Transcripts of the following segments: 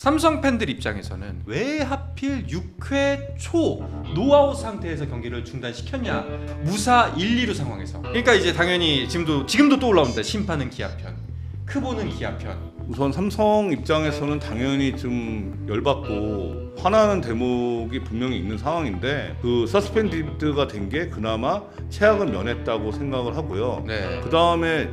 삼성 팬들 입장에서는 왜 하필 6회 초 노아웃 상태에서 경기를 중단시켰냐, 무사 1-2루 상황에서. 그러니까 이제 당연히 지금도 또 올라옵니다. 심판은 기아편, 크보는 기아편. 우선 삼성 입장에서는 당연히 좀 열받고 화나는 대목이 분명히 있는 상황인데, 그 서스펜디드가 된 게 그나마 최악은 면했다고 생각을 하고요. 네. 그 다음에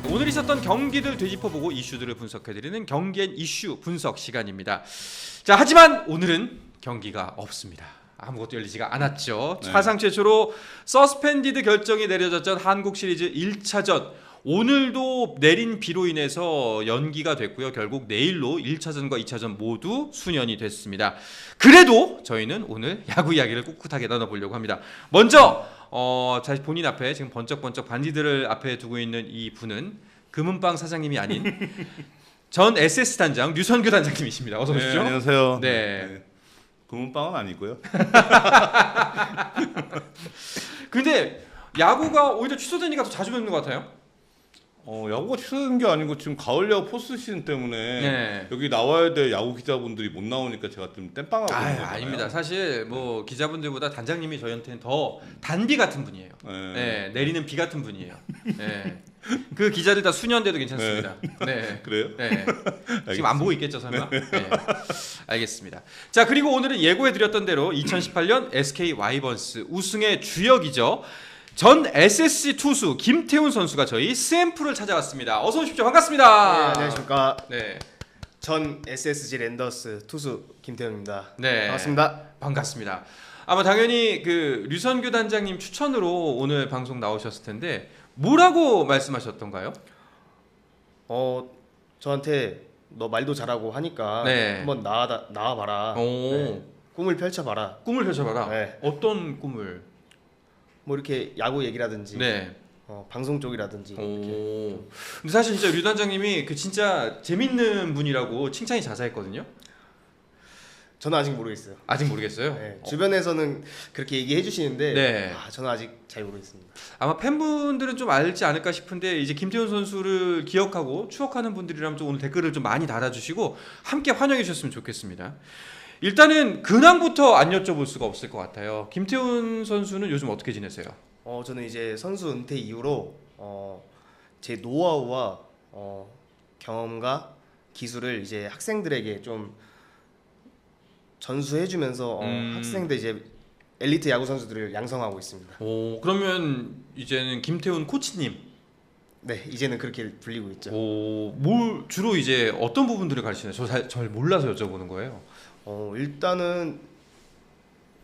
오늘 있었던 경기들 되짚어보고 이슈들을 분석해드리는 경기엔 이슈 분석 시간입니다. 자, 하지만 오늘은 경기가 없습니다. 아무것도 열리지가 않았죠. 네. 사상 최초로 서스펜디드 결정이 내려졌던 한국 시리즈 1차전. 오늘도 내린 비로 인해서 연기가 됐고요. 결국 내일로 1차전과 2차전 모두 수년이 됐습니다. 그래도 저희는 오늘 야구 이야기를 꿋꿋하게 나눠보려고 합니다. 먼저 자, 본인 앞에 지금 번쩍번쩍 반지들을 앞에 두고 있는 이 분은 금은방 사장님이 아닌 전 SS 단장 류선규 단장님이십니다. 어서 오십시오. 네, 안녕하세요. 네. 금은방은 아니고요. 근데 야구가 오히려 취소되니까 더 자주 뵙는 것 같아요. 야구가 취소된 게 아니고 지금 가을 야구 포스트 시즌 때문에 네. 여기 나와야 될 야구 기자분들이 못 나오니까 제가 좀 땜빵하고 있는 거잖아요. 아닙니다. 사실 뭐 기자분들보다 단장님이 저희한테는 더 단비 같은 분이에요. 네. 네, 내리는 비 같은 분이에요. 네. 그 기자들 다 수년돼도 괜찮습니다. 네. 그래요? 네. 지금 안 보고 있겠죠, 설마? 네. 알겠습니다. 자, 그리고 오늘은 예고해드렸던 대로 2018년 SK 와이번스 우승의 주역이죠. 전 SSG 투수 김태훈 선수가 저희 스앰프를 찾아왔습니다. 어서 오십시오. 반갑습니다. 네, 안녕하십니까. 네. 전 SSG 랜더스 투수 김태훈입니다. 네. 반갑습니다. 반갑습니다. 아마 당연히 그 류선규 단장님 추천으로 오늘 방송 나오셨을 텐데 뭐라고 말씀하셨던가요? 저한테 너 말도 잘하고 하니까 네. 한번 나와봐라. 오. 네. 꿈을 펼쳐봐라. 꿈을 펼쳐봐라. 네. 어떤 꿈을? 뭐 이렇게 야구 얘기라든지, 네. 방송 쪽이라든지. 이렇게. 오. 근데 사실 진짜 류 단장님이 그 진짜 재밌는 분이라고 칭찬이 자자했거든요. 저는 아직 모르겠어요. 아직 모르겠어요. 네. 주변에서는 그렇게 얘기해 주시는데 네. 저는 아직 잘 모르겠습니다. 아마 팬분들은 좀 알지 않을까 싶은데 이제 김태훈 선수를 기억하고 추억하는 분들이라면 좀 오늘 댓글을 좀 많이 달아주시고 함께 환영해 주셨으면 좋겠습니다. 일단은 근황부터 안 여쭤볼 수가 없을 것 같아요. 김태훈 선수는 요즘 어떻게 지내세요? 저는 이제 선수 은퇴 이후로 제 노하우와 경험과 기술을 이제 학생들에게 좀 전수해주면서 학생들 이제 엘리트 야구 선수들을 양성하고 있습니다. 오, 그러면 이제는 김태훈 코치님. 네, 이제는 그렇게 불리고 있죠. 오, 뭘 주로 이제 어떤 부분들을 가르치나요? 잘 몰라서 여쭤보는 거예요. 일단은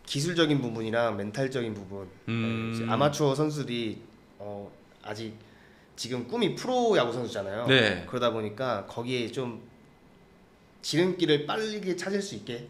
기술적인 부분이랑 멘탈적인 부분. 네, 이제 아마추어 선수들이 아직 지금 꿈이 프로 야구 선수잖아요. 네. 그러다 보니까 거기에 좀 지름길을 빠르게 찾을 수 있게.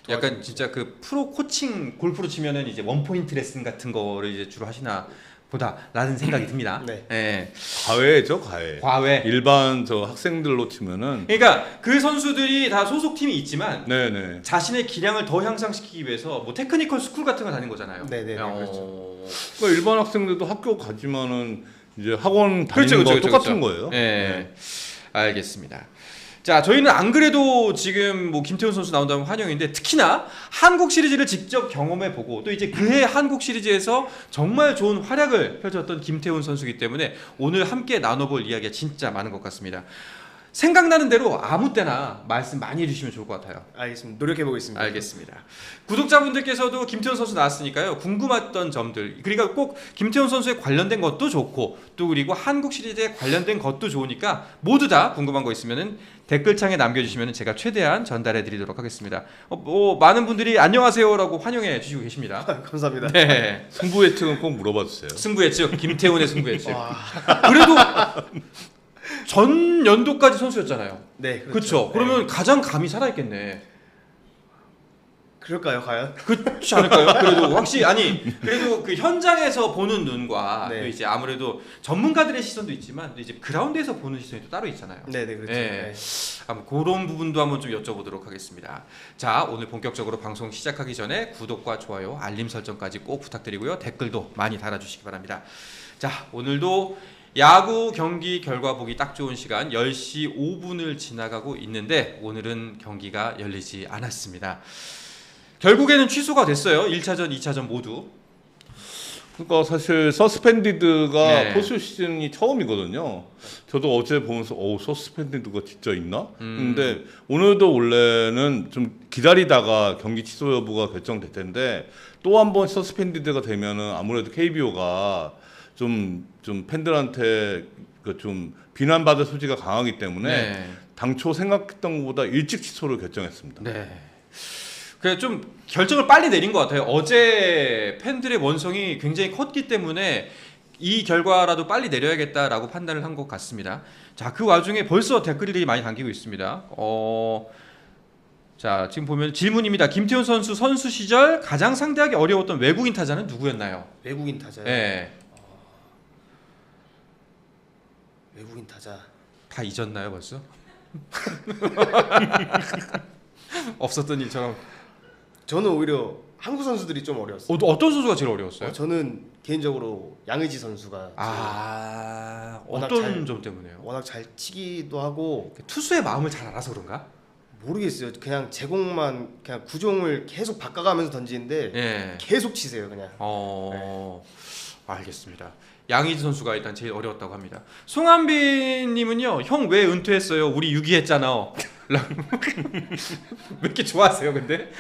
약간 진짜 그 프로 코칭 골프로 치면은 이제 원 포인트 레슨 같은 거를 이제 주로 하시나 보다라는 생각이 듭니다. 네. 네. 과외죠, 과외. 과외. 일반 저 학생들로 치면은. 그러니까 그 선수들이 다 소속 팀이 있지만 네네. 자신의 기량을 더 향상시키기 위해서 뭐 테크니컬 스쿨 같은 거 다니는 거잖아요. 네네, 그렇죠. 그러니까 일반 학생들도 학교 가지만은 이제 학원 다니는 거 똑같은 거예요. 네. 알겠습니다. 자, 저희는 안 그래도 지금 뭐 김태훈 선수 나온다면 환영인데 특히나 한국 시리즈를 직접 경험해보고 또 이제 그해 한국 시리즈에서 정말 좋은 활약을 펼쳤던 김태훈 선수이기 때문에 오늘 함께 나눠볼 이야기가 진짜 많은 것 같습니다. 생각나는 대로 아무 때나 말씀 많이 해주시면 좋을 것 같아요. 알겠습니다. 노력해 보겠습니다. 알겠습니다. 구독자분들께서도 김태훈 선수 나왔으니까요. 궁금했던 점들, 그러니까 꼭 김태훈 선수에 관련된 것도 좋고 또 그리고 한국 시리즈에 관련된 것도 좋으니까 모두 다 궁금한 거 있으면은 댓글창에 남겨주시면 제가 최대한 전달해드리도록 하겠습니다. 많은 분들이 안녕하세요라고 환영해 주시고 계십니다. 감사합니다. 네. 승부 예측은 꼭 물어봐 주세요. 승부 예측, 김태훈의 승부 예측. 와. 그래도 전 연도까지 선수였잖아요. 네, 그렇죠. 네. 그러면 가장 감이 살아있겠네. 그럴까요, 과연? 그렇지 않을까요? 그래도 확실히 아니 그래도 그 현장에서 보는 눈과 네. 또 이제 아무래도 전문가들의 시선도 있지만 또 이제 그라운드에서 보는 시선이 또 따로 있잖아요. 네네 그렇죠. 예. 네. 한번 그런 부분도 한번 좀 여쭤보도록 하겠습니다. 자, 오늘 본격적으로 방송 시작하기 전에 구독과 좋아요, 알림 설정까지 꼭 부탁드리고요. 댓글도 많이 달아주시기 바랍니다. 자, 오늘도 야구 경기 결과 보기 딱 좋은 시간 10시 5분을 지나가고 있는데 오늘은 경기가 열리지 않았습니다. 결국에는 취소가 됐어요. 1차전, 2차전 모두. 그러니까 사실 서스펜디드가 네. 포스 시즌이 처음이거든요. 저도 어제 보면서 서스펜디드가 진짜 있나? 근데 오늘도 원래는 좀 기다리다가 경기 취소 여부가 결정될 텐데 또 한 번 서스펜디드가 되면은 아무래도 KBO가 좀 팬들한테 그 좀 비난받을 소지가 강하기 때문에 네. 당초 생각했던 것보다 일찍 취소를 결정했습니다. 네. 그래 좀 결정을 빨리 내린 것 같아요. 어제 팬들의 원성이 굉장히 컸기 때문에 이 결과라도 빨리 내려야겠다라고 판단을 한 것 같습니다. 자, 그 와중에 벌써 댓글이 많이 담기고 있습니다. 자, 지금 보면 질문입니다. 김태훈 선수 선수 시절 가장 상대하기 어려웠던 외국인 타자는 누구였나요? 외국인 타자요. 네. 외국인 타자. 다 잊었나요 벌써? 없었던 일처럼. 저는 오히려 한국 선수들이 좀 어려웠어요. 어떤 선수가 제일 어려웠어요? 저는 개인적으로 양의지 선수가 아, 워낙 어떤 잘- 점 때문에요? 워낙 잘 치기도 하고 투수의 마음을 잘 알아서 그런가? 모르겠어요. 그냥 제공만 그냥 구종을 계속 바꿔가면서 던지는데 예. 계속 치세요 그냥. 알겠습니다. 양의지 선수가 일단 제일 어려웠다고 합니다. 송한빈님은요, 형 왜 은퇴했어요? 우리 유기했잖아. 왜 이렇게 좋아하세요, 근데?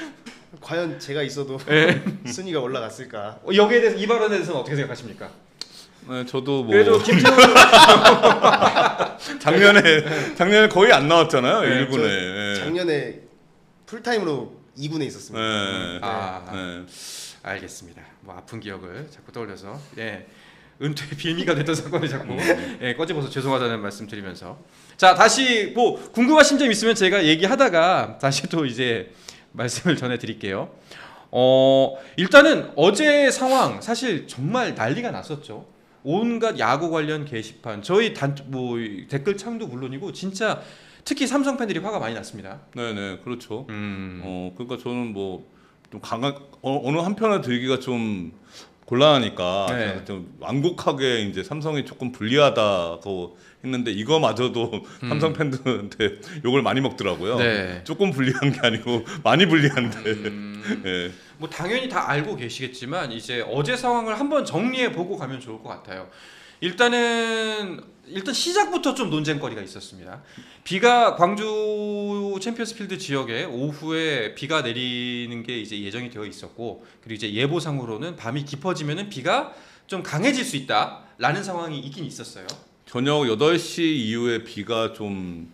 과연 제가 있어도 예. 순위가 올라갔을까? 여기에 대해서 이 발언에 대해서는 어떻게 생각하십니까? 네, 저도 뭐 그래도 김태훈 작년에 거의 안 나왔잖아요. 네, 1군에. 예. 작년에 풀타임으로 2군에 있었습니다. 네. 아, 네. 알겠습니다. 뭐 아픈 기억을 자꾸 떠올려서 은퇴 빌미가 됐던 사건을 자꾸 꺼집어서 죄송하다는 말씀 드리면서 자 다시 뭐 궁금하신 점 있으면 제가 얘기하다가 다시 또 이제 말씀을 전해드릴게요. 일단은 어제 상황 사실 정말 난리가 났었죠. 온갖 야구 관련 게시판 저희 뭐 댓글 창도 물론이고 진짜 특히 삼성 팬들이 화가 많이 났습니다. 네, 그렇죠. 그러니까 저는 뭐 좀 어느 한편에 들기가 좀 곤란하니까 네. 그냥 좀 완곡하게 이제 삼성이 조금 불리하다고 했는데 이거마저도 삼성 팬들한테 욕을 많이 먹더라고요. 네. 조금 불리한 게 아니고 많이 불리한데. 예. 뭐 당연히 다 알고 계시겠지만 이제 어제 상황을 한번 정리해 보고 가면 좋을 것 같아요. 일단 시작부터 좀 논쟁거리가 있었습니다. 비가 광주 챔피언스필드 지역에 오후에 비가 내리는 게 이제 예정이 되어 있었고 그리고 이제 예보상으로는 밤이 깊어지면은 비가 좀 강해질 수 있다라는 상황이 있긴 있었어요. 저녁 8시 이후에 비가 좀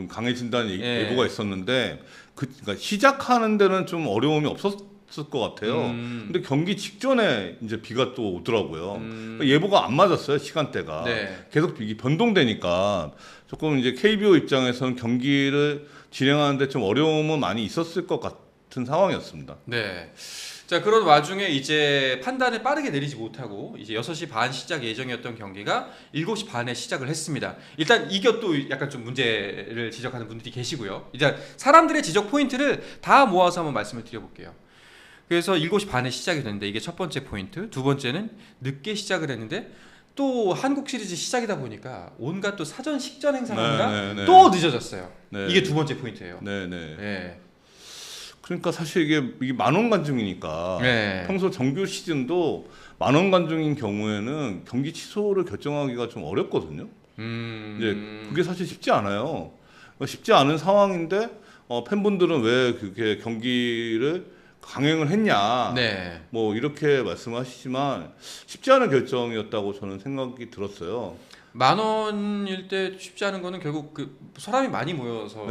강해진다는 예보가 있었는데 그러니까 시작하는 데는 좀 어려움이 없었을 것 같아요. 근데 경기 직전에 이제 비가 또 오더라고요. 그러니까 예보가 안 맞았어요, 시간대가. 네. 계속 이게 변동되니까 조금 이제 KBO 입장에서는 경기를 진행하는데 좀 어려움은 많이 있었을 것 같은 상황이었습니다. 네. 자, 그런 와중에 이제 판단을 빠르게 내리지 못하고 이제 6시 반 시작 예정이었던 경기가 7시 반에 시작을 했습니다. 일단 이게 또 약간 좀 문제를 지적하는 분들이 계시고요. 이제 사람들의 지적 포인트를 다 모아서 한번 말씀을 드려볼게요. 그래서 7시 반에 시작이 됐는데 이게 첫 번째 포인트. 두 번째는 늦게 시작을 했는데 또 한국 시리즈 시작이다 보니까 온갖 또 사전 식전 행사가 네. 또 늦어졌어요. 네. 이게 두 번째 포인트예요. 네. 네. 그러니까 사실 이게 만원 관중이니까 네. 평소 정규 시즌도 만원 관중인 경우에는 경기 취소를 결정하기가 좀 어렵거든요. 이제 그게 사실 쉽지 않아요. 쉽지 않은 상황인데 팬분들은 왜 그렇게 경기를 강행을 했냐, 네. 뭐 이렇게 말씀하시지만 쉽지 않은 결정이었다고 저는 생각이 들었어요. 10,000원일 때 쉽지 않은 거는 결국 그 사람이 많이 모여서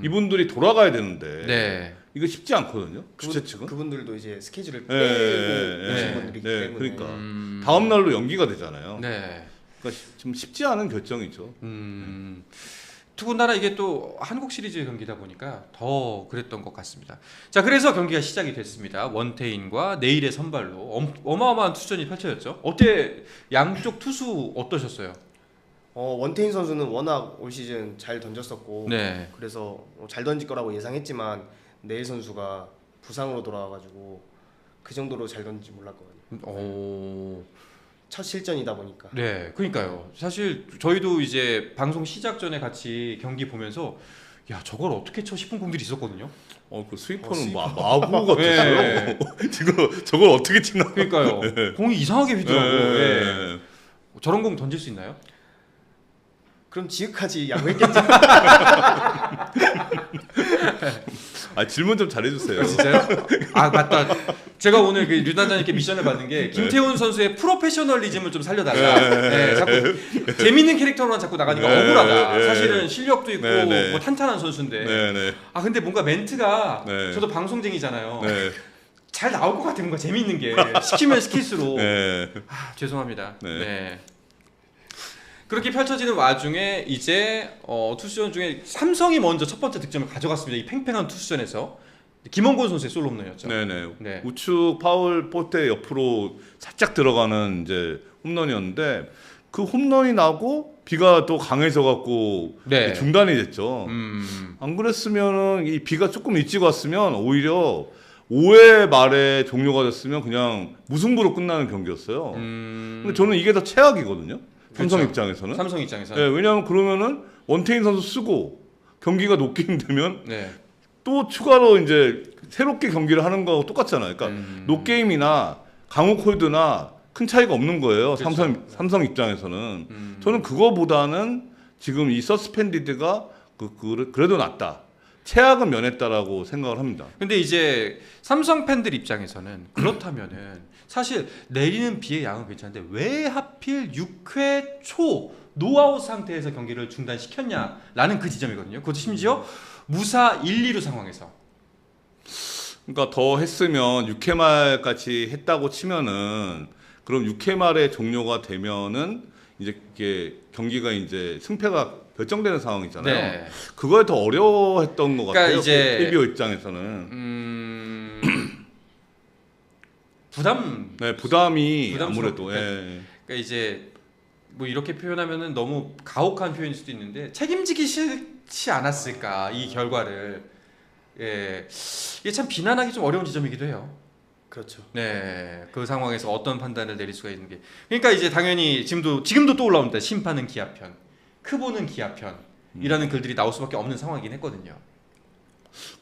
이분들이 돌아가야 되는데 네. 이거 쉽지 않거든요. 주최 측은. 그분들도 이제 스케줄을 빼고 네, 오신 네, 분들이기 네, 때문에 그러니까. 다음 날로 연기가 되잖아요. 네. 그러니까 좀 쉽지 않은 결정이죠. 더군다나 이게 또 한국 시리즈 경기다 보니까 더 그랬던 것 같습니다. 자, 그래서 경기가 시작이 됐습니다. 원태인과 내일의 선발로 어마어마한 투전이 펼쳐졌죠. 어때 양쪽 투수 어떠셨어요? 원태인 선수는 워낙 올 시즌 잘 던졌었고 네. 그래서 잘 던질 거라고 예상했지만 내일 선수가 부상으로 돌아와가지고 그 정도로 잘 던질지 몰랐거든요. 오. 첫 실전이다 보니까. 네, 그러니까요. 사실 저희도 이제 방송 시작 전에 같이 경기 보면서 야, 저걸 어떻게 쳐 싶은 공들이 있었거든요. 그 스위퍼는 스위퍼. 마구 같았어요. 네. 지금 저걸 어떻게 치나? 그러니까요. 공이 이상하게 휘더라고요. 네. 예. 저런 공 던질 수 있나요? 그럼 지금까지 야구했겠죠. 질문 좀 잘해주세요. 진짜요? 아, 맞다. 제가 오늘 그 류단장님께 미션을 받은 게 김태훈 선수의 프로페셔널리즘을 좀 살려달라. 네, 자꾸 재밌는 캐릭터로만 자꾸 나가니까 네, 억울하다. 네. 사실은 실력도 있고 네, 네. 뭐 탄탄한 선수인데. 네네. 아, 근데 뭔가 멘트가 네. 저도 방송쟁이잖아요. 네. 잘 나올 것 같아. 뭔가 재밌는 게 시키면 시킬수록. 네. 아, 죄송합니다. 네. 네. 그렇게 펼쳐지는 와중에 이제 투수전 중에 삼성이 먼저 첫 번째 득점을 가져갔습니다. 이 팽팽한 투수전에서 김원곤 선수의 솔로 홈런이었죠. 네네. 네. 우측 파울 포테 옆으로 살짝 들어가는 이제 홈런이었는데 그 홈런이 나고 비가 또 강해져 갖고 네. 중단이 됐죠. 안 그랬으면은 이 비가 조금 일찍 왔으면 오히려 5회 말에 종료가 됐으면 그냥 무승부로 끝나는 경기였어요. 근데 저는 이게 더 최악이거든요. 삼성 그렇죠. 입장에서는. 삼성 입장에서. 네, 왜냐하면 그러면은 원태인 선수 쓰고 경기가 노게임 되면 네. 또 추가로 이제 새롭게 경기를 하는 거하고 똑같잖아요. 그러니까 노게임이나 강욱 홀드나 큰 차이가 없는 거예요. 그렇죠. 삼성 입장에서는. 저는 그거보다는 지금 이 서스펜디드가 그래도 낫다. 최악은 면했다라고 생각을 합니다. 근데 이제 삼성 팬들 입장에서는 그렇다면은 사실 내리는 비의 양은 괜찮은데 왜 하필 6회 초 노아웃 상태에서 경기를 중단시켰냐라는 그 지점이거든요. 그것도 심지어 무사 1, 2루 상황에서. 그러니까 더 했으면 6회 말까지 했다고 치면은 그럼 6회 말에 종료가 되면은 이제 이게 경기가 이제 승패가 결정되는 상황이잖아요. 네. 그걸 더 어려워했던 것 그러니까 같아요. 이제 KBO 입장에서는. 네, 부담이 부담스럽- 아무래도. 네. 예. 그러니까 이제 뭐 이렇게 표현하면은 너무 가혹한 표현일 수도 있는데 책임지기 싫지 않았을까 이 결과를. 예, 이게 참 비난하기 좀 어려운 지점이기도 해요. 그렇죠. 네, 그 상황에서 어떤 판단을 내릴 수가 있는 게. 그러니까 이제 당연히 지금도 또 올라옵니다. 심판은 기아편, 크보는 기아편이라는 글들이 나올 수밖에 없는 상황이긴 했거든요.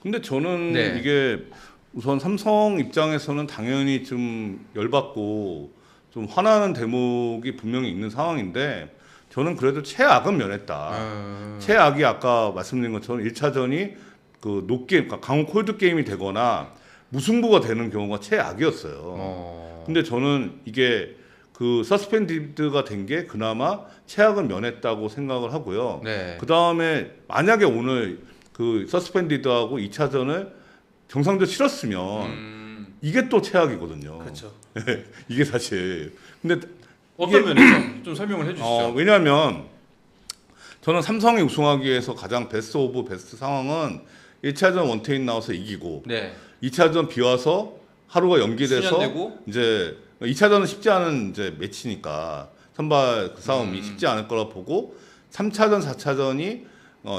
근데 저는 네. 이게 우선 삼성 입장에서는 당연히 좀 열받고 좀 화나는 대목이 분명히 있는 상황인데 저는 그래도 최악은 면했다. 최악이 아까 말씀드린 것처럼 1차전이 그 노게임, 그러니까 강호 콜드 게임이 되거나 무승부가 되는 경우가 최악이었어요. 근데 저는 이게 그 서스펜디드가 된 게 그나마 최악은 면했다고 생각을 하고요. 네. 그 다음에 만약에 오늘 그 서스펜디드하고 2차전을 정상적으로 치렀으면 이게 또 최악이거든요. 그렇죠. 이게 사실. 근데 어떤 면에서 좀 설명을 해주시죠. 왜냐하면 저는 삼성이 우승하기 위해서 가장 베스트 오브 베스트 상황은 1차전 원태인 나와서 이기고 네. 2차전 비 와서 하루가 연기돼서 수년되고? 이제 2차전은 쉽지 않은 이제 매치니까 선발 그 싸움이 쉽지 않을 거라 보고 3차전 4차전이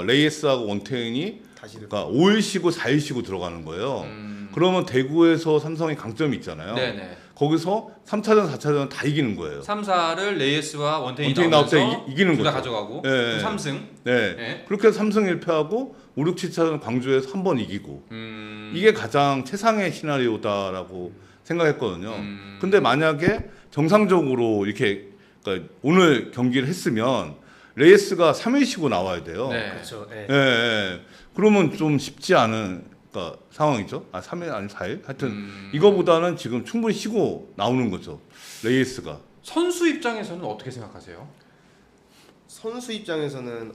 레이에스하고 원태인이 다시 그러니까 5일 쉬고 4일 쉬고 들어가는 거예요. 그러면 대구에서 삼성이 강점이 있잖아요. 네네. 거기서 3차전 4차전 다 이기는 거예요. 3, 4를 레이에스와 원태인이 원태인 나올 때 나오면서 이기는 둘 다 거죠. 가져가고 네. 3승. 네. 네. 그렇게 해서 3승 1패하고 5, 6, 7차전 광주에서 한 번 이기고 이게 가장 최상의 시나리오다라고 생각했거든요. 근데 만약에 정상적으로 이렇게 그러니까 오늘 경기를 했으면 레이스가 3일 쉬고 나와야 돼요. 네. 그렇죠. 예. 예, 예. 그러면 좀 쉽지 않은 그러니까 상황이죠. 3일 아니 4일? 하여튼 이거보다는 지금 충분히 쉬고 나오는 거죠. 레이스가. 선수 입장에서는 어떻게 생각하세요? 선수 입장에서는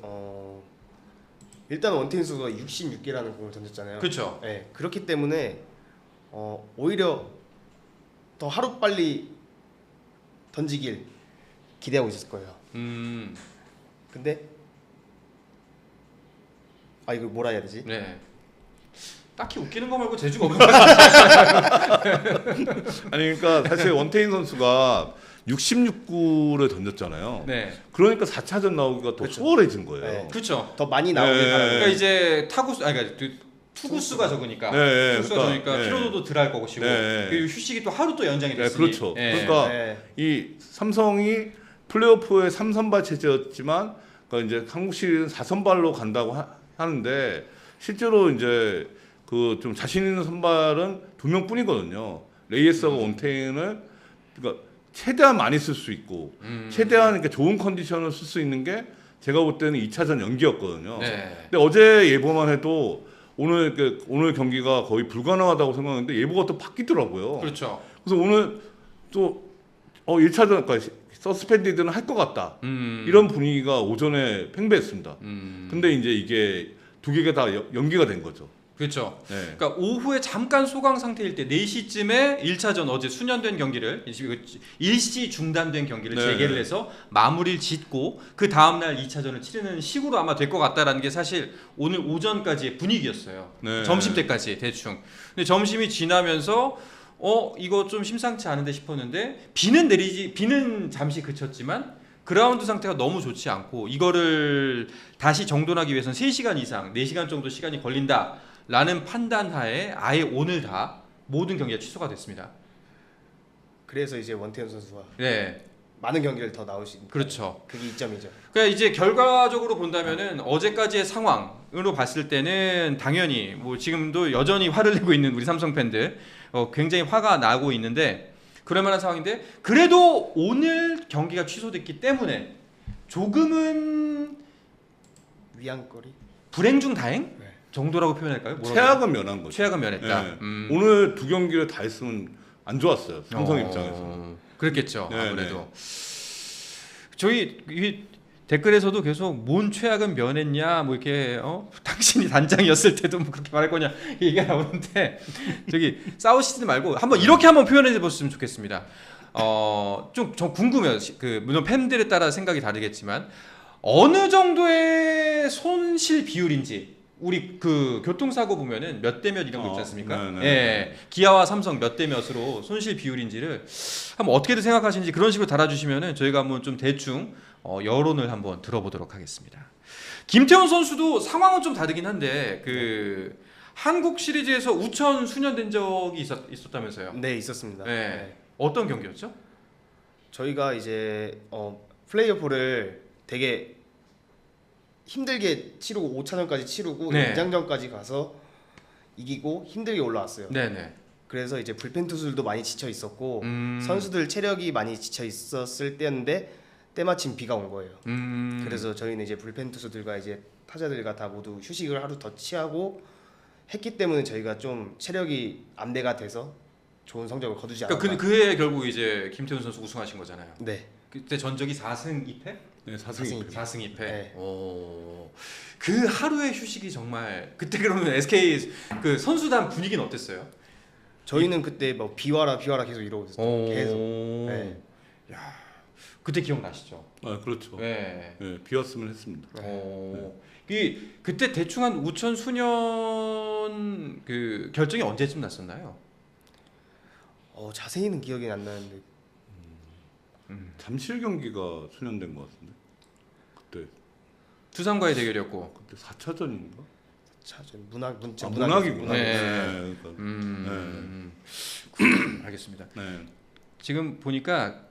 일단 원태인 선수가 66개라는 공을 던졌잖아요. 그렇죠. 네, 그렇기 때문에 오히려 더 하루 빨리 던지길 기대하고 있었을 거예요. 근데 아 이거 뭐라 해야 되지? 네. 딱히 웃기는 거 말고 재주가 없는 거 아니 그러니까 사실 원태인 선수가 66구를 던졌잖아요. 네. 그러니까 4차전 나오기가 더 그렇죠. 수월해진 거예요. 네. 그렇죠. 더 많이 나오길 네. 바라는 그러니까 이제 타구수 아니 그러니까 투구수가 적으니까 네, 투구수가 그러니까, 적으니까 네. 피로도도 덜할 것이고 네. 그리고 휴식이 또 하루 또 연장이 네, 됐으니 그렇죠. 예. 그러니까 네. 이 삼성이 플레이오프의 3선발 체제였지만 그러니까 이제 한국 시리즈는 4선발로 간다고 하는데 실제로 이제 그 좀 자신 있는 선발은 2명뿐이거든요. 레이에스하고 원태인을 그러니까 최대한 많이 쓸 수 있고 최대한 이렇게 좋은 컨디션을 쓸 수 있는 게 제가 볼 때는 2차전 연기였거든요. 네. 근데 어제 예보만 해도 오늘 경기가 거의 불가능하다고 생각했는데 예보가 또 바뀌더라고요. 그렇죠. 그래서 오늘 또 1차전 그러니까 서스펜디드는 할 것 같다. 음. 이런 분위기가 오전에 팽배했습니다. 음. 근데 이제 이게 두 개가 다 연기가 된 거죠. 그렇죠. 네. 그러니까 오후에 잠깐 소강 상태일 때 4시쯤에 1차전 어제 수년된 경기를 일시 중단된 경기를 네, 재개를 네. 해서 마무리를 짓고 그 다음 날 2차전을 치르는 식으로 아마 될 것 같다라는 게 사실 오늘 오전까지의 분위기였어요. 네. 점심 때까지 대충. 근데 점심이 지나면서 이거 좀 심상치 않은데 싶었는데 비는 잠시 그쳤지만 그라운드 상태가 너무 좋지 않고 이거를 다시 정돈하기 위해서는 3시간 이상, 4시간 정도 시간이 걸린다라는 판단하에 아예 오늘 다 모든 경기가 취소가 됐습니다. 그래서 이제 원태현 선수가 네, 많은 경기를 더 나올 수 있는 그렇죠. 그게 이점이죠. 그러니까 이제 결과적으로 본다면은 어제까지의 상황으로 봤을 때는 당연히 뭐 지금도 여전히 화를 내고 있는 우리 삼성 팬들 굉장히 화가 나고 있는데 그럴 만한 상황인데 그래도 오늘 경기가 취소됐기 때문에 조금은 위안거리. 불행 중 다행 네. 정도라고 표현할까요? 뭐라고 최악은 면한 거죠. 최악은 면했다. 네. 오늘 두 경기를 다 했으면 안 좋았어요. 삼성 입장에서. 그렇겠죠. 네, 아무래도 저희 이 댓글에서도 계속 뭔 최악은 면했냐 뭐 이렇게 당신이 단장이었을 때도 뭐 그렇게 말할 거냐 얘기가 나오는데 저기 싸우시지 말고 이렇게 한번 표현해 보셨으면 좋겠습니다. 좀 궁금해요. 물론 팬들에 따라 생각이 다르겠지만 어느 정도의 손실 비율인지 우리 그 교통사고 보면은 몇 대 몇 이런 거 있지 않습니까? 네네. 예, 기아와 삼성 몇 대 몇으로 손실 비율인지를 한번 어떻게들 생각하시는지 그런 식으로 달아주시면은 저희가 한번 좀 대충 여론을 한번 들어보도록 하겠습니다. 김태훈 선수도 상황은 좀 다르긴 한데 그 한국 시리즈에서 우천 수년된 적이 있었다면서요? 네 있었습니다. 네. 네. 어떤 경기였죠? 저희가 이제 플레이오프를 되게 힘들게 치르고 5차전까지 치르고 네. 연장전까지 가서 이기고 힘들게 올라왔어요. 네네. 그래서 이제 불펜 투수들도 많이 지쳐 있었고 음. 선수들 체력이 많이 지쳐 있었을 때였는데 때마침 비가 온 거예요. 음. 그래서 저희는 이제 불펜 투수들과 이제 타자들과 다 모두 휴식을 하루 더 취하고 했기 때문에 저희가 좀 체력이 안배가 돼서 좋은 성적을 거두지 않았다. 그러니까 그해 결국 이제 김태훈 선수 우승하신 거잖아요. 네. 그때 전적이 4승 2패? 네, 4승 2패. 4승 2패. 네. 오. 그 하루의 휴식이 정말 그때 그러면 SK 그 선수단 분위기는 어땠어요? 저희는 그때 뭐 비와라 계속 이러고 있었죠. 계속. 네. 야, 그때 기억나시죠? 아, 그렇죠. 네. 네, 비었으면 했습니다. 그때 대충 한 우천 수년 그 결정이 언제쯤 났었나요? 자세히는 기억이 안 나는데 잠실 경기가 수년된 것 같은데. 그때 두산과의 대결이었고. 그때 4차전인가? 차전 문학이구나. 문학이구나. 네. 네. 그러니까. 알겠습니다. 네. 지금 보니까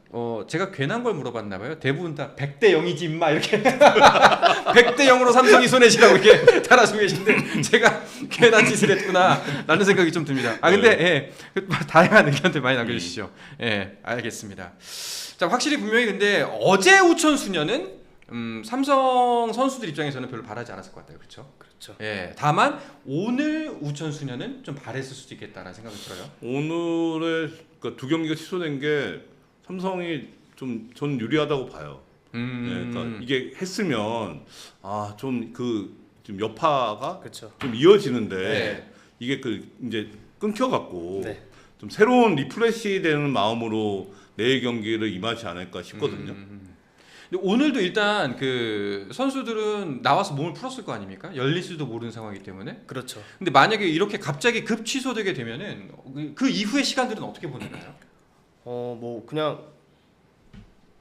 제가 괜한 걸 물어봤나 봐요. 대부분 다 100대 0이지 임마 이렇게 100대 0으로 삼성이 손해지라고 이렇게 달아주고 계신데 제가 괜한 짓을 했구나 라는 생각이 좀 듭니다. 근데 다양한 의견들 많이 남겨주시죠. 알겠습니다. 자, 확실히 분명히 근데 어제 우천 수녀는 삼성 선수들 입장에서는 별로 바라지 않았을 것 같아요. 그렇죠? 그렇죠. 다만 오늘 우천 수녀는 좀 바랬을 수도 있겠다라는 생각이 들어요. 오늘의 그러니까 두 경기가 취소된 게 삼성이 좀 전 유리하다고 봐요. 네, 그러니까 이게 했으면 좀 좀 여파가 그렇죠. 좀 이어지는데 네. 이게 이제 끊겨갖고 네. 좀 새로운 리프레시 되는 마음으로 내일 경기를 임하지 않을까 싶거든요. 근데 오늘도 일단 그 선수들은 나와서 몸을 풀었을 거 아닙니까? 열릴지도 모르는 상황이기 때문에. 그렇죠. 근데 만약에 이렇게 갑자기 급 취소되게 되면은 그 이후의 시간들은 어떻게 보내나요? 뭐 그냥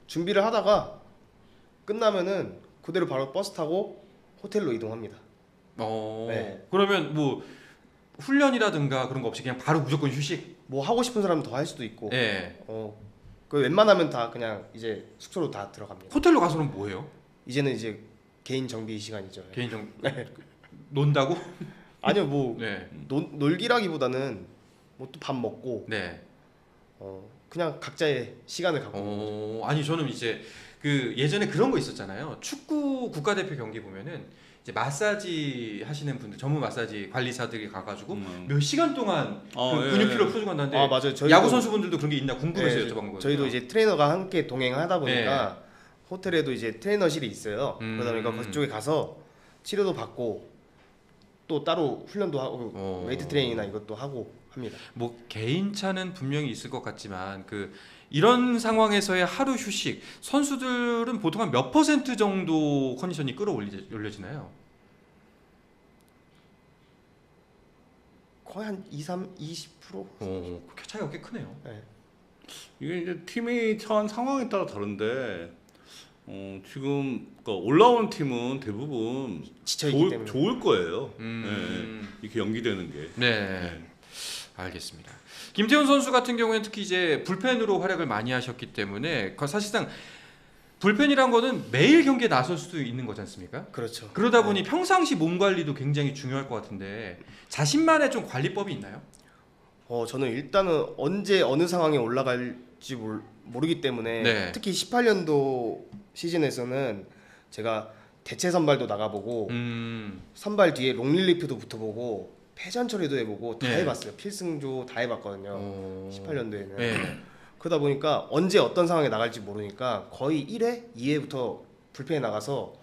준비를 하다가 끝나면은 그대로 바로 버스 타고 호텔로 이동합니다. 네. 그러면 뭐 훈련이라든가 그런 거 없이 그냥 바로 무조건 휴식. 뭐 하고 싶은 사람은 더 할 수도 있고. 예. 그 웬만하면 다 그냥 이제 숙소로 다 들어갑니다. 호텔로 가서는 뭐 해요? 이제는 이제 개인 정비 시간이죠. 개인 정 논다고? 아니요, 뭐 네. 놀기라기보다는 뭐 또 밥 먹고 네. 그냥 각자의 시간을 갖고. 아니 저는 이제 그 예전에 그런 거 있었잖아요. 축구 국가대표 경기 보면은 이제 마사지 하시는 분들, 전문 마사지 관리사들이 가가지고 몇 시간 동안 그 근육 피로를 풀어주고 간다는데 아 맞아요. 저희도, 야구 선수분들도 그런 게 있나 궁금해서 네, 여쭤본 거거든요. 저희도 이제 트레이너가 함께 동행하다 보니까 호텔에도 이제 트레이너실이 있어요. 그러다 보니까 그쪽에 가서 치료도 받고 또 따로 훈련도 하고 웨이트 트레이닝이나 이것도 하고 합니다. 뭐 개인차는 분명히 있을 것 같지만 그 이런 상황에서의 하루 휴식 선수들은 보통 한 몇 % 정도 컨디션이 끌어올려지나요? 거의 한 20%? 차이가 꽤 크네요. 네. 이게 이제 팀이 처한 상황에 따라 다른데 지금 그러니까 올라오는 팀은 대부분 지쳐있기 때문에. 좋을 거예요. 이렇게 연기되는 게. 네. 알겠습니다. 김태훈 선수 같은 경우에는 특히 이제 불펜으로 활약을 많이 하셨기 때문에 사실상 불펜이란 거는 매일 경기에 나설 수도 있는 거지 않습니까? 그렇죠. 그러다 보니 평상시 몸 관리도 굉장히 중요할 것 같은데 자신만의 좀 관리법이 있나요? 저는 일단은 언제 어느 상황에 올라갈지 모르기 때문에 네. 특히 18년도 시즌에서는 제가 대체 선발도 나가보고 선발 뒤에 롱릴리프도 붙어보고 패전 처리도 해보고 다 네. 해봤어요. 필승조 다 해봤거든요. 18년도에는. 네. 그러다 보니까 언제 어떤 상황에 나갈지 모르니까 거의 1회, 2회부터 불펜에 나가서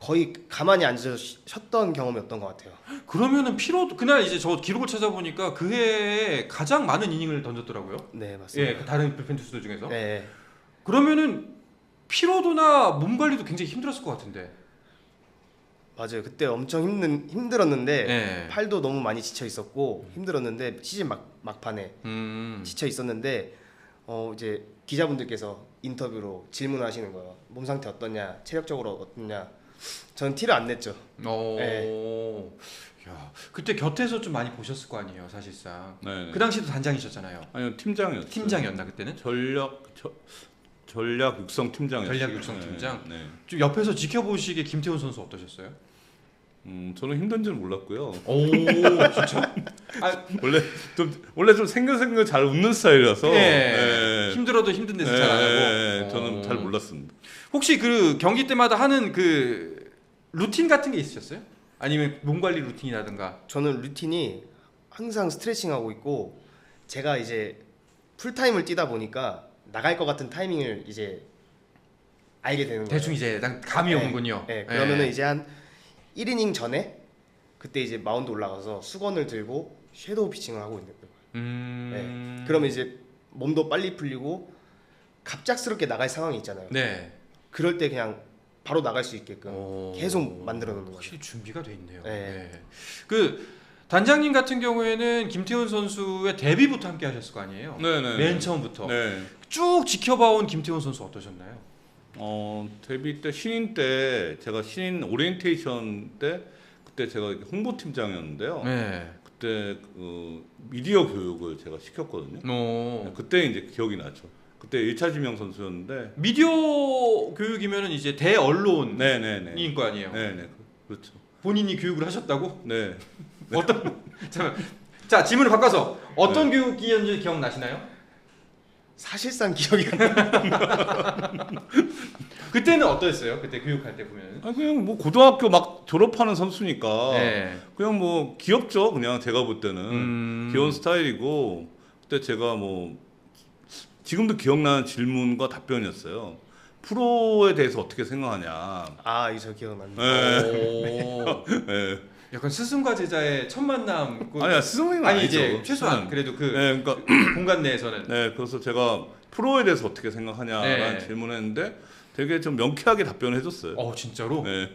거의 가만히 앉아서 쉬었던 경험이었던 것 같아요. 그러면은 피로도 그날 이제 저 기록을 찾아보니까 그 해에 가장 많은 이닝을 던졌더라고요. 네, 맞습니다. 예, 그 다른 불펜 투수들 중에서. 네. 그러면은 피로도나 몸 관리도 굉장히 힘들었을 것 같은데. 맞아요. 그때 엄청 힘들었는데 네. 팔도 너무 많이 지쳐 있었고 힘들었는데 시즌 막판에 지쳐 있었는데 이제 기자분들께서 인터뷰로 질문하시는 거예요. 몸 상태 어떠냐, 체력적으로 어떠냐. 저는 티를 안 냈죠. 야, 그때 곁에서 좀 많이 보셨을 거 아니에요, 사실상. 네. 그 당시도 단장이셨잖아요. 아니요, 팀장이었어요. 팀장이었나 그때는? 전략 육성 팀장이었어요. 전략 육성 팀장. 네. 좀 옆에서 지켜보시기에 김태훈 선수 어떠셨어요? 저는 힘든 줄 몰랐고요. 오, 진짜? 원래 좀 생글생글 잘 웃는 스타일이라서 힘들어도 힘든 데서 잘 안 하고. 저는 잘 몰랐습니다. 혹시 그 경기 때마다 하는 그 루틴 같은 게 있으셨어요? 아니면 몸 관리 루틴이라든가? 저는 루틴이 항상 스트레칭하고 있고 제가 이제 풀타임을 뛰다 보니까 나갈 것 같은 타이밍을 이제 알게 되는 거예요. 대충 이제 감이 오는군요. 네, 그러면은 이제 한 1이닝 전에 그때 이제 마운드 올라가서 수건을 들고 섀도우 피칭을 하고 있는 거예요. 네. 그러면 이제 몸도 빨리 풀리고 갑작스럽게 나갈 상황이 있잖아요. 네. 그럴 때 그냥 바로 나갈 수 있게끔 계속 만들어 놓는 거죠. 확실히 준비가 돼 있네요. 네. 그 단장님 같은 경우에는 김태훈 선수의 데뷔부터 함께 하셨을 거 아니에요? 네네. 맨 처음부터 네. 쭉 지켜봐온 김태훈 선수 어떠셨나요? 데뷔 때 신인 때 제가 신인 오리엔테이션 때 그때 제가 홍보팀장이었는데요. 네. 그때 그 미디어 교육을 제가 시켰거든요. 그때 이제 기억이 나죠. 그때 1차 지명 선수였는데 미디어 교육이면은 이제 대언론인 네네네. 거 아니에요? 네네. 그렇죠. 본인이 교육을 하셨다고? 네. 어떤? 잠깐. 자 질문을 바꿔서 어떤 교육이었는지 기억나시나요? 사실상 기억이 안 나요. 그때는 어떠셨어요? 그때 교육할 때 보면은? 그냥 뭐 고등학교 막 졸업하는 선수니까 네. 그냥 뭐 귀엽죠. 그냥 제가 볼 때는 귀여운 스타일이고 그때 제가 뭐 지금도 기억나는 질문과 답변이었어요. 프로에 대해서 어떻게 생각하냐. 아, 이거 저 기억납니다. 네. 약간 스승과 제자의 첫 만남. 아니야, 스승은 아니 아니죠. 이제 최소한 그래도 그 그러니까 공간 내에서는. 네, 그래서 제가 프로에 대해서 어떻게 생각하냐라는 네. 질문을 했는데 되게 좀 명쾌하게 답변을 해줬어요. 진짜로? 네.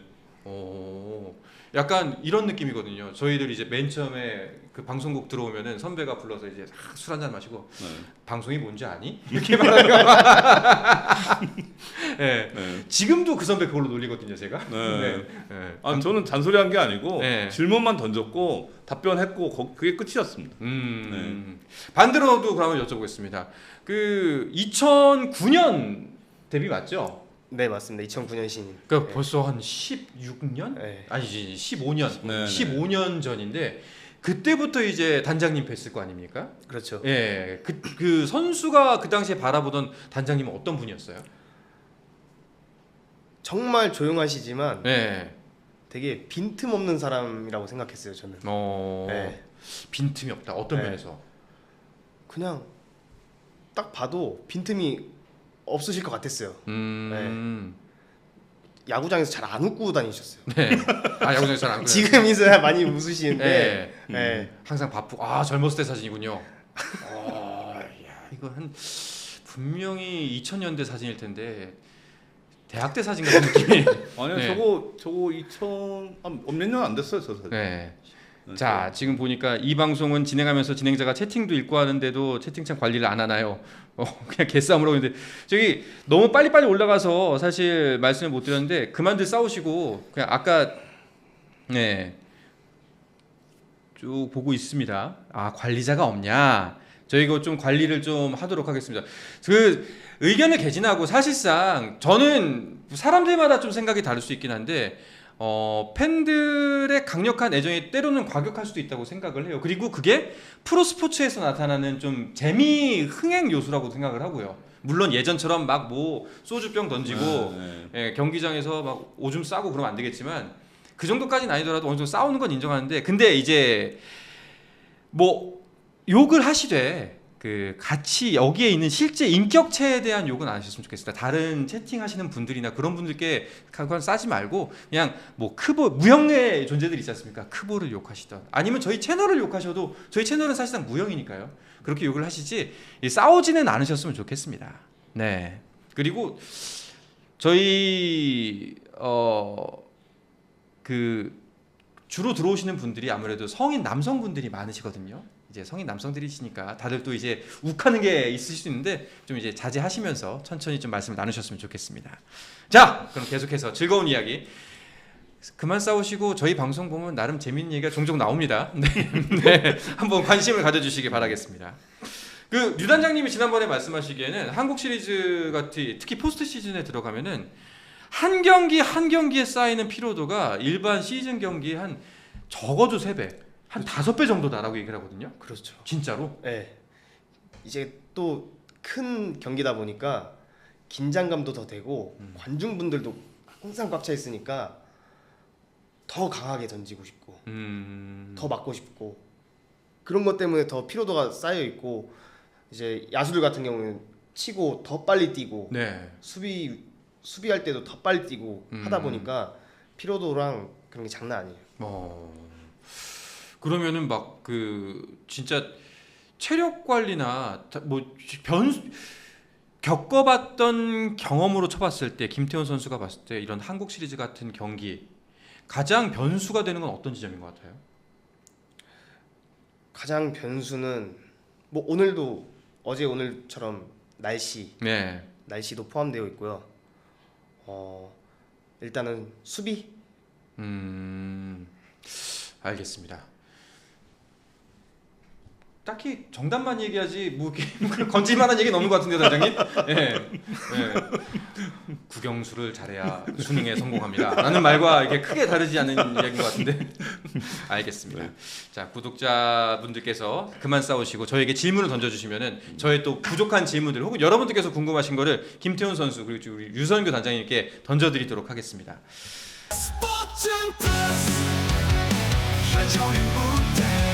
약간 이런 느낌이거든요. 저희들 이제 맨 처음에 그 방송국 들어오면은 선배가 불러서 이제 술 한잔 마시고 네. 방송이 뭔지 아니? 이렇게 말하는 거. 네. 네. 지금도 그 선배 그걸로 놀리거든요, 제가. 네. 네. 아, 저는 잔소리한 게 아니고 네. 질문만 던졌고 답변했고 그게 끝이었습니다. 반대로도 그러면 여쭤보겠습니다. 그 2009년 데뷔 맞죠? 네 맞습니다. 2009년 신인. 그러니까 네. 벌써 한 16년? 네. 아니지 15년. 네, 15년 전인데 그때부터 이제 단장님 뵀을 거 아닙니까? 그렇죠. 예. 그 선수가 그 당시에 바라보던 단장님은 어떤 분이었어요? 정말 조용하시지만 예. 되게 빈틈없는 사람이라고 생각했어요 저는. 네. 빈틈이 없다. 어떤 네. 면에서? 그냥 딱 봐도 빈틈이 없으실 것 같았어요. 야구장에서 잘 안 웃고 다니셨어요. 네. 아, 야구장에서 잘안 그래요. 지금 있어야 많이 웃으시는데 네. 네. 항상 바쁘고 젊었을 때 사진이군요. 야, 이거 한 분명히 2000년대 사진일 텐데 대학 때 사진 같은 느낌이. 아니요, 네. 저거 2000 몇 년 안 됐어요, 저 사실. 네. 자, 지금 보니까 이 방송은 진행하면서 진행자가 채팅도 읽고 하는데도 채팅창 관리를 안 하나요? 그냥 개싸움으로 했는데 저기 너무 빨리빨리 올라가서 사실 말씀을 못 드렸는데 그만들 싸우시고 그냥 아까 네. 쭉 보고 있습니다. 관리자가 없냐? 저희 이거 좀 관리를 좀 하도록 하겠습니다. 그 의견을 개진하고 사실상 저는 사람들마다 좀 생각이 다를 수 있긴 한데 팬들의 강력한 애정이 때로는 과격할 수도 있다고 생각을 해요. 그리고 그게 프로스포츠에서 나타나는 좀 재미 흥행 요소라고 생각을 하고요. 물론 예전처럼 막 뭐 소주병 던지고 예, 경기장에서 막 오줌 싸고 그러면 안 되겠지만 그 정도까지는 아니더라도 어느 정도 싸우는 건 인정하는데 근데 이제 뭐 욕을 하시되 그 같이 여기에 있는 실제 인격체에 대한 욕은 안 하셨으면 좋겠습니다. 다른 채팅하시는 분들이나 그런 분들께 그건 싸지 말고 그냥 뭐 크보 무형의 존재들 있지 않습니까? 크보를 욕하시던 아니면 저희 채널을 욕하셔도 저희 채널은 사실상 무형이니까요. 그렇게 욕을 하시지 싸우지는 않으셨으면 좋겠습니다. 네. 그리고 저희 그 주로 들어오시는 분들이 아무래도 성인 남성분들이 많으시거든요. 이제 성인 남성들이시니까 다들 또 이제 욱하는 게 있으실 수 있는데 좀 이제 자제하시면서 천천히 좀 말씀을 나누셨으면 좋겠습니다. 자, 그럼 계속해서 즐거운 이야기. 그만 싸우시고 저희 방송 보면 나름 재밌는 얘기가 종종 나옵니다. 네, 네. 한번 관심을 가져주시기 바라겠습니다. 그 류 단장님이 지난번에 말씀하시기에는 한국 시리즈 같은 특히 포스트 시즌에 들어가면은 한 경기 한 경기에 쌓이는 피로도가 일반 시즌 경기의 한 적어도 3배, 한 5배 정도다라고 얘기를 하거든요. 그렇죠. 진짜로? 네. 이제 또 큰 경기다 보니까 긴장감도 더 되고 관중분들도 항상 꽉 차 있으니까 더 강하게 던지고 싶고 더 맞고 싶고 그런 것 때문에 더 피로도가 쌓여 있고 이제 야수들 같은 경우는 치고 더 빨리 뛰고 네. 수비할 때도 더 빨리 뛰고 하다 보니까 피로도랑 그런 게 장난 아니에요. 그러면은 막 그 진짜 체력 관리나 뭐 겪어봤던 경험으로 쳐봤을 때 김태훈 선수가 봤을 때 이런 한국 시리즈 같은 경기 가장 변수가 되는 건 어떤 지점인 것 같아요? 가장 변수는 뭐 오늘도 어제 오늘처럼 날씨도 포함되어 있고요. 일단은 수비. 알겠습니다. 딱히 정답만 얘기하지 뭐 건질만한 얘기는 없는 것 같은데요, 단장님? 예. 국영수를 잘해야 수능에 성공합니다. 라는 말과 이게 크게 다르지 않은 이야기인 것 같은데. 알겠습니다. 네. 자, 구독자분들께서 그만 싸우시고 저에게 질문을 던져주시면은 저의 또 부족한 질문들 혹은 여러분들께서 궁금하신 거를 김태훈 선수 그리고 우리 유선규 단장님께 던져드리도록 하겠습니다. 스포츠 플러스 한정의 무대